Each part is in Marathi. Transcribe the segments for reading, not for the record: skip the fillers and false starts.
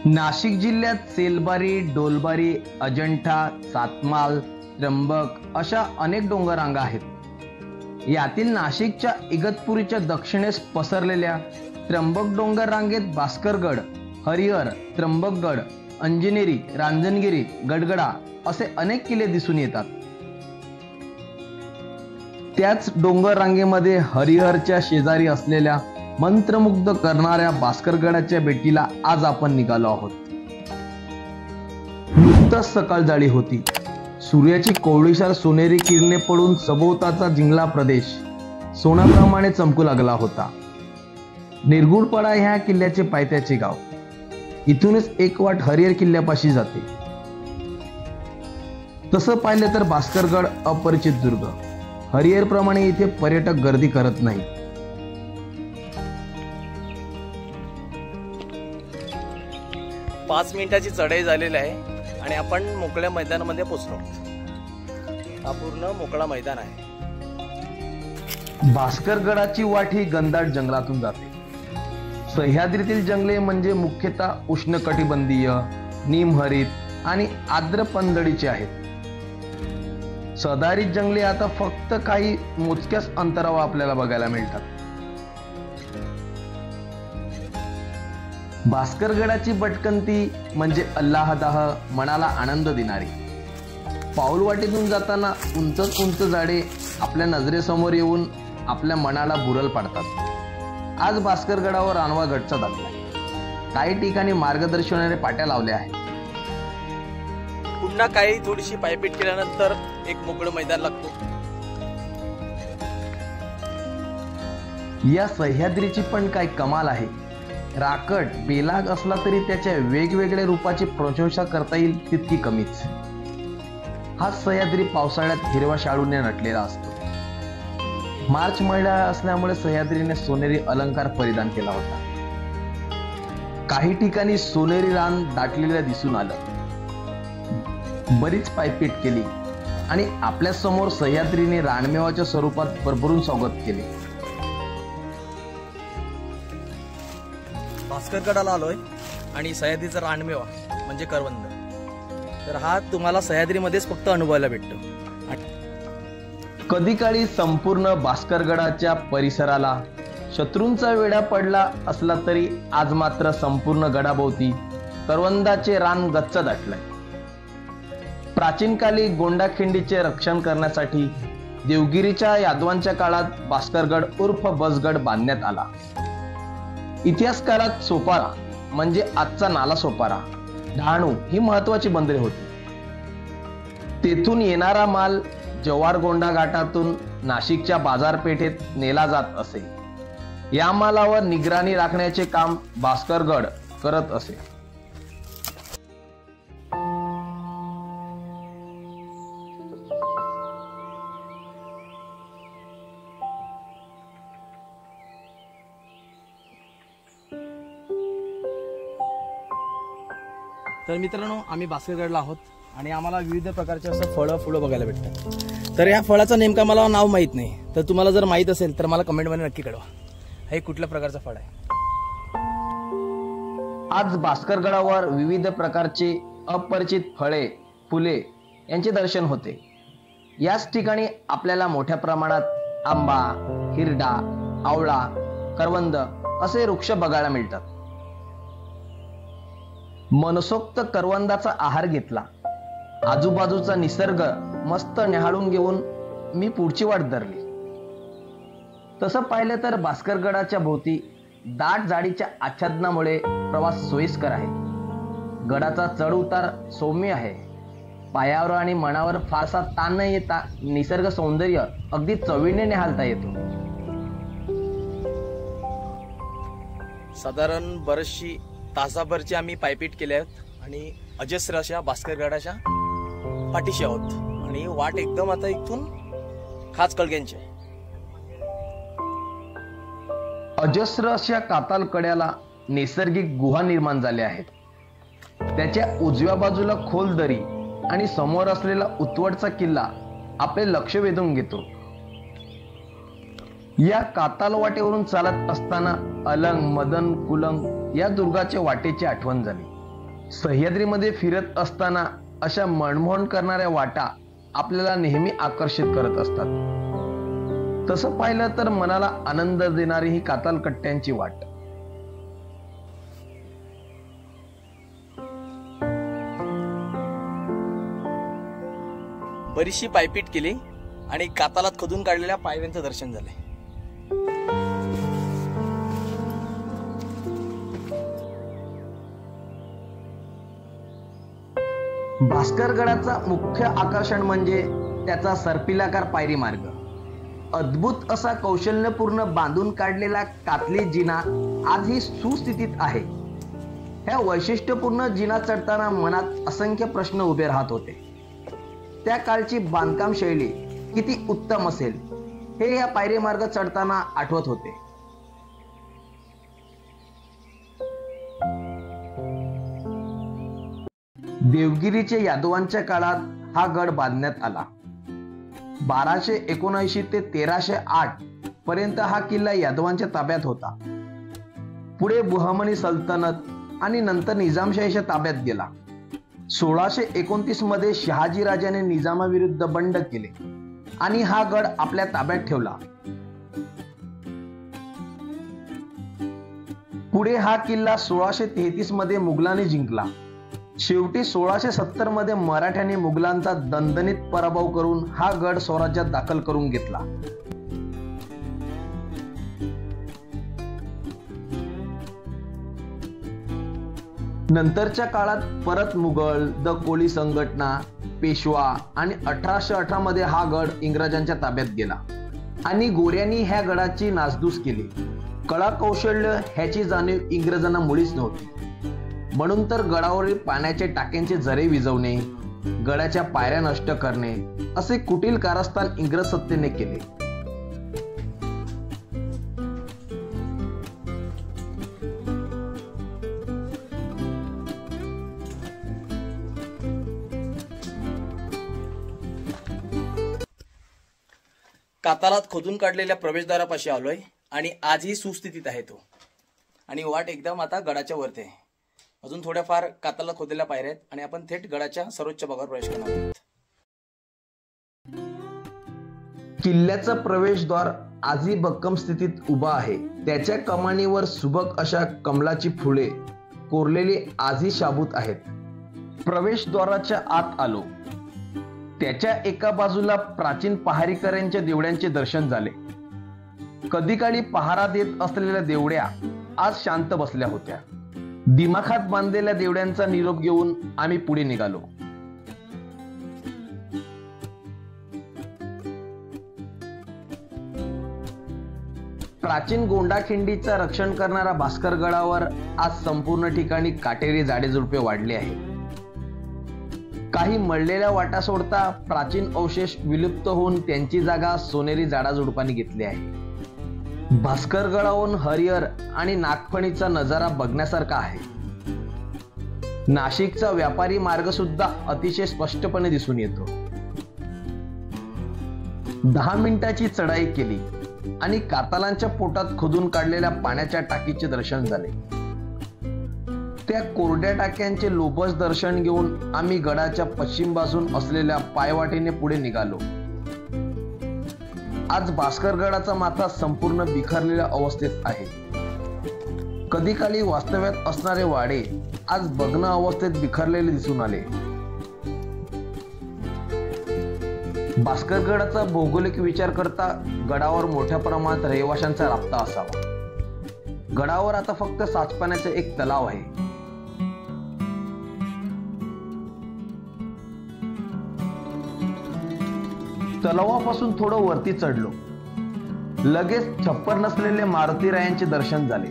नाशिक जिल्ह्यात सेलबारी, डोलबारी, अजंठा, सातमाल, त्र्यंबक अशा अनेक डोंगररांगा आहेत. यातील नाशिकच्या इगतपुरीच्या दक्षिणेस पसरलेल्या त्र्यंबक डोंगर रांगेत भास्करगड, हरिहर, त्र्यंबकगड, अंजनेरी, रांजणगिरी, गडगडा असे अनेक किल्ले दिसून येतात. त्याच डोंगर रांगेमध्ये हरिहरच्या शेजारी असलेल्या मंत्रमुग्ध करणाऱ्या भास्करगडाच्या भेटीला आज आपण निघालो आहोत. नुकताच सकाळ झाली होती. सूर्याची कोवळीशार सोनेरी किरणे पडून सभोवताचा जिंगला प्रदेश सोन्याप्रमाणे चमकू लागला होता. निरगुडपाडा ह्या किल्ल्याचे पायथ्याचे गाव. इथूनच एक वाट हरिहर किल्ल्यापाशी जाते. तसं पाहिलं तर भास्करगड अपरिचित दुर्ग. हरिहर प्रमाणे इथे पर्यटक गर्दी करत नाही. 5 मिनिटाची चढाई झालेली आहे आणि आपण मोकळ्या मैदानामध्ये पोहोचलो. हा पूर्ण मोकळा मैदान आहे. भास्करगडाची वाट ही घनदाट जंगलातून जाते. सह्याद्रीतील जंगले म्हणजे मुख्यतः उष्णकटिबंधीय, निमहरित आणि आर्द्र पंधडीची आहेत. सदाहरित जंगले आता फक्त काही मोजक्याच अंतरावर आपल्याला बघायला मिळतात. भास्करगडाची भटकंती म्हणजे अल्लाहदाह, मनाला आनंद देणारी. पाऊलवाटेतून जाताना उंच उंच झाडे आपल्या नजरेसमोर येऊन आपल्या मनाला बुरल पाडतात. आज भास्करगडावर रानवा गडचा दाखला. काही ठिकाणी मार्गदर्शनाने पाट्या लावल्या आहेत. पुन्हा काही थोडीशी पायपीट केल्यानंतर एक मोकळं मैदान लागतो. या सह्याद्रीची पण काय कमाल आहे. राकट बेलाग असला तरी त्याच्या वेगवेगळ्या रूपाची प्रशंसा करता येईल तितकी कमीच. हा सह्याद्री पावसाळ्यात हिरवा शाळूने नटलेला असतो. मार्च महिना असल्यामुळे सह्याद्रीने सोनेरी अलंकार परिधान केला होता. काही ठिकाणी सोनेरी रान दाटलेलं दिसून आलं. बरीच पायपीट केली आणि आपल्या समोर सह्याद्रीने रानमेवाच्या स्वरूपात भरभरून स्वागत केले. भास्करगडाला आलोय आणि सह्याद्रीचा रानमेवा म्हणजे करवंद. तर हा तुम्हाला सह्याद्रीमध्येच फक्त अनुभवायला भेटतो. कधी काळी संपूर्ण भास्करगडाच्या परिसराला शत्रूंचा वेढा पडला असला तरी आज मात्र संपूर्ण गडाभोवती करवंदाचे रान गच्च दाटलंय. प्राचीन काली गोंडाखिंडीचे रक्षण करण्यासाठी देवगिरीच्या यादवांच्या काळात भास्करगड उर्फ बसगड बांधण्यात आला. इतिहासकारात सोपारा म्हणजे आजचा नाला सोपारा, डहाणू ही महत्वाची बंदरे होती. तेथून येणारा माल जव्हारगोंडा घाटातून नाशिकच्या बाजारपेठेत नेला जात असे. या मालावर निगराणी राखण्याचे काम भास्करगड करत असे. तर मित्रांनो, आम्ही भास्करगडला आहोत आणि आम्हाला विविध प्रकारचे असं फळं फुलं बघायला भेटतात. तर या फळाचं नेमका मला नाव माहीत नाही. तर तुम्हाला जर माहीत असेल तर मला कमेंटमध्ये नक्की कळवा. हे कुठल्या प्रकारचं फळ आहे. आज भास्करगडावर विविध प्रकारचे अपरिचित फळे, फुले यांचे दर्शन होते. याच ठिकाणी आपल्याला मोठ्या प्रमाणात आंबा, हिरडा, आवळा, करवंद असे वृक्ष बघायला मिळतात. मनसोक्त करवंदाचा आहार घेतला. आजूबाजूचा निसर्ग मस्त निहाळून घेऊन मी पुढची वाट धरली. तसं पाहिलं तर भास्करगडाच्या भोवती दाट झाडीच्या आच्छादनामुळे प्रवास सोयीस्कर आहे. गडाचा चढ उतार सौम्य आहे. पायावर आणि मनावर फारसा ताण न येता निसर्ग सौंदर्य अगदी चवीने निहाळता येतो. साधारण बरीचशी तासाभरची आम्ही पायपीट केल्या आहेत आणि अजस्र अशा भास्करगडाच्या पाठीशी आहोत आणि वाट एकदम आता इथून खास कळग्यांची. अजस्र अशा काताल कड्याला नैसर्गिक गुहा निर्माण झाल्या आहेत. त्याच्या उजव्या बाजूला खोल दरी आणि समोर असलेला उत्वटचा किल्ला आपले लक्ष वेधून घेतो. या काताल वाटेवरून चालत असताना अलंग, मदन, कुलंग या दुर्गाच्या वाटेची आठवण झाली. सह्याद्रीमध्ये फिरत असताना अशा मनमोहन करणाऱ्या वाटा आपल्याला नेहमी आकर्षित करत असतात. तसं पाहिलं तर मनाला आनंद देणारी ही कातलकट्ट्यांची वाट. बरीचशी पायपीट केली आणि कातालात खोदून काढलेल्या पायव्यांचं दर्शन झालंय. भास्करगडाचा मुख्य आकर्षण म्हणजे त्याचा सर्पिलाकार पायरी मार्ग. अद्भुत असा कौशल्यपूर्ण बांधून काढलेला कातली जिना आजही सुस्थितीत आहे. ह्या वैशिष्ट्यपूर्ण जिना चढताना मनात असंख्य प्रश्न उभे राहत होते. त्या काळची बांधकाम शैली किती उत्तम असेल हे या पायरी मार्ग चढताना आठवत होते. देवगिरीच्या यादवांच्या काळात हा गड बांधण्यात आला. 1279 ते 1308 पर्यंत हा किल्ला यादवांच्या ताब्यात होता. पुढे बुहामनी सल्तनत आणि नंतर निजामशाहीच्या ताब्यात गेला. 1629 मध्ये शहाजी राजाने निजामाविरुद्ध बंड केले आणि हा गड आपल्या ताब्यात ठेवला. पुढे हा किल्ला 1633 मध्ये मुघलांनी जिंकला. शेवटी 1670 मध्ये मराठ्यांनी मुघलांचा दणदणीत पराभव करून हा गड स्वराज्यात दाखल करून घेतला. नंतरच्या काळात परत मुघल, द कोळी संघटना, पेशवा आणि 1818 मध्ये हा गड इंग्रजांच्या ताब्यात गेला आणि गोऱ्यांनी ह्या गडाची नासधूस केली. कला कौशल्य ह्याची जाणीव इंग्रजांना मुळीच नव्हती. म्हणून तर गडावरील पाण्याचे टाक्यांचे झरे विझवणे, गडाच्या पायऱ्या नष्ट करणे असे कुटील कारस्थान इंग्रज सत्तेने केले. कातालात खोदून काढलेल्या प्रवेशद्वारापाशी आलोय आणि आजही सुस्थितीत आहे तो. आणि वाट एकदम आता गडाच्या वरती आहे. अजून थोड्याफार कातालात खोदलेल्या पायऱ्या आहेत आणि आपण थेट गडाच्या सर्वोच्च भागावर प्रवेश करणार आहोत. किल्ल्याचं प्रवेशद्वार आजही भक्कम स्थितीत उभा आहे. त्याच्या कमानीवर सुबक अशा कमलाची फुले कोरलेली आजही शाबूत आहेत. प्रवेशद्वाराच्या आत आलो. त्याच्या एका बाजूला प्राचीन पहारीकऱ्यांच्या देवड्यांचे दर्शन झाले. कधी काळी पहारा देत असलेल्या देवड्या आज शांत बसल्या होत्या. दिमाखात बांधलेल्या देवड्यांचा निरोप घेऊन आम्ही पुढे निघालो. प्राचीन गोंडाखिंडीचं रक्षण करणारा भास्करगडावर आज संपूर्ण ठिकाणी काटेरी झाडेझुडपे वाढले आहे. काही मळलेल्या वाटा सोडता प्राचीन अवशेष विलुप्त होऊन त्यांची जागा सोनेरी झाडाझुडपांनी घेतली आहे. भास्करगडावरून हरिहर आणि नागफणीचा नजारा बघण्यासारखा आहे. नाशिकचा व्यापारी मार्ग सुद्धा अतिशय स्पष्टपणे दिसून येतो. 10 मिनिटाची चढाई केली आणि कातालांच्या पोटात खोदून काढलेल्या पाण्याच्या टाकीचे दर्शन झाले. त्या कोरड्या टाक्यांचे लोभस दर्शन घेऊन आम्ही गडाच्या पश्चिम बाजून असलेल्या पायवाटेने पुढे निघालो. आज भास्करगडाचा माथा संपूर्ण बिखरलेल्या अवस्थेत आहे. कधी काळी वास्तव्यात असणारे वाडे आज भग्न अवस्थेत बिखरलेले दिसून आले. भास्करगडाचा भौगोलिक विचार करता गडावर मोठ्या प्रमाणात रहिवाशांचा राबता असावा. गडावर आता फक्त साचपाण्याचा एक तलाव आहे. तलावापासून थोडं वरती चढलो. लगेच छप्पर नसलेले मारुतीरायांचे दर्शन झाले.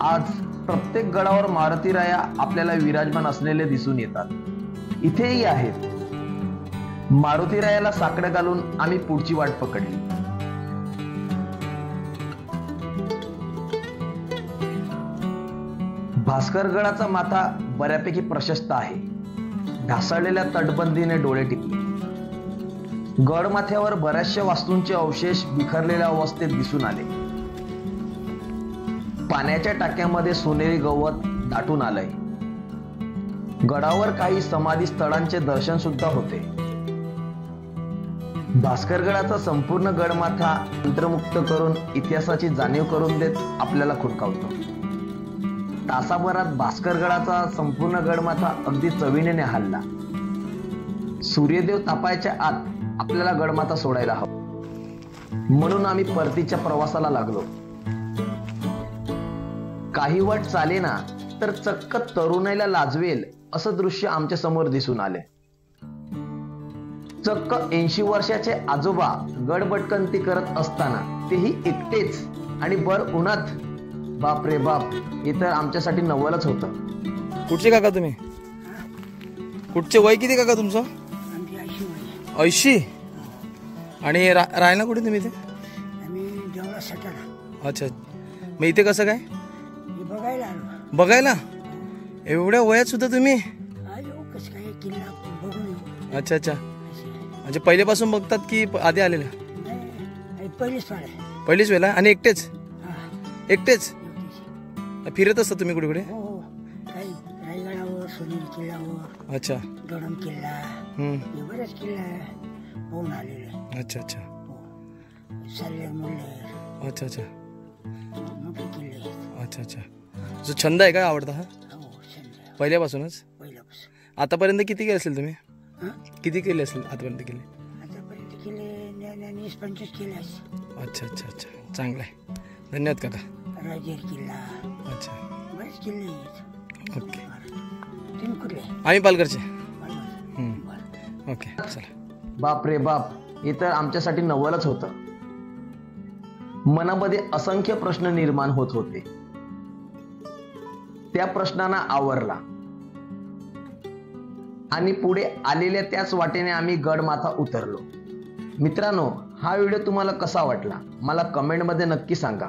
आज प्रत्येक गडावर मारुतीराया आपल्याला विराजमान असलेले दिसून येतात. इथेही आहेत. मारुतीरायाला साकडं घालून आम्ही पुढची वाट पकडली. भास्करगडाचा माथा बऱ्यापैकी प्रशस्त आहे. ढासळलेल्या तटबंदीने डोळे टिपले. गडमाथ्यावर बऱ्याचशा वास्तूंचे अवशेष बिखरलेल्या अवस्थेत दिसून आले. पाण्याच्या टाक्यामध्ये सोनेरी गवत दाटून आलंय. गडावर काही समाधी स्थळांचे दर्शन सुद्धा होते. भास्करगडाचा संपूर्ण गडमाथा मंत्रमुक्त करून इतिहासाची जाणीव करून देत आपल्याला खुडकावतो. तासाभरात भास्करगडाचा संपूर्ण गडमाथा अगदी चवीने न्याहाळला. सूर्यदेव तापायच्या आत आपल्याला गडमाथा सोडायला हवा, म्हणून आम्ही परतीच्या प्रवासाला लागलो. काही वाट चालेना तर चक्क तरुणाईला लाजवेल असं दृश्य आमच्या समोर दिसून आले. चक्क 80 वर्षाचे आजोबा गडबटकंती करत असताना तेही एकटेच आणि भर उन्हात. बाप रे बाप, हे तर आमच्यासाठी नवलच होतं. कुठचे काका तुम्ही? कुठचे वय किती काका तुमचं? 80. आणि राहायला कुठे तुम्ही इथे? अच्छा, मग इथे कसं काय बघायला? एवढ्या वयात सुद्धा तुम्ही? अच्छा अच्छा, म्हणजे पहिल्यापासून बघतात की आधी आलेल्या? पहिलीच वेळेला. आणि एकटेच एकटेच फिरत असता तुम्ही कुठे कुठे? अच्छा. अच्छा अच्छा अच्छा अच्छा अच्छा अच्छा. जो छंद आहे का आवडता हा पहिल्यापासूनच? आतापर्यंत किती केले असेल तुम्ही? किती केले असेल आतापर्यंत? केले 20-25 केले. अच्छा अच्छा अच्छा, चांगलं आहे. धन्यवाद काका. अच्छा, ओके. आम्ही पालघरचे. ओके, चला. बाप रे बाप, हे तर आमच्यासाठी नवलच होतं. मनामध्ये असंख्य प्रश्न निर्माण होत होते. त्या प्रश्नांना आवरला आणि पुढे आलेल्या त्याच वाटेने आम्ही गडमाथा उतरलो. मित्रांनो, हा व्हिडिओ तुम्हाला कसा वाटला मला कमेंटमध्ये नक्की सांगा.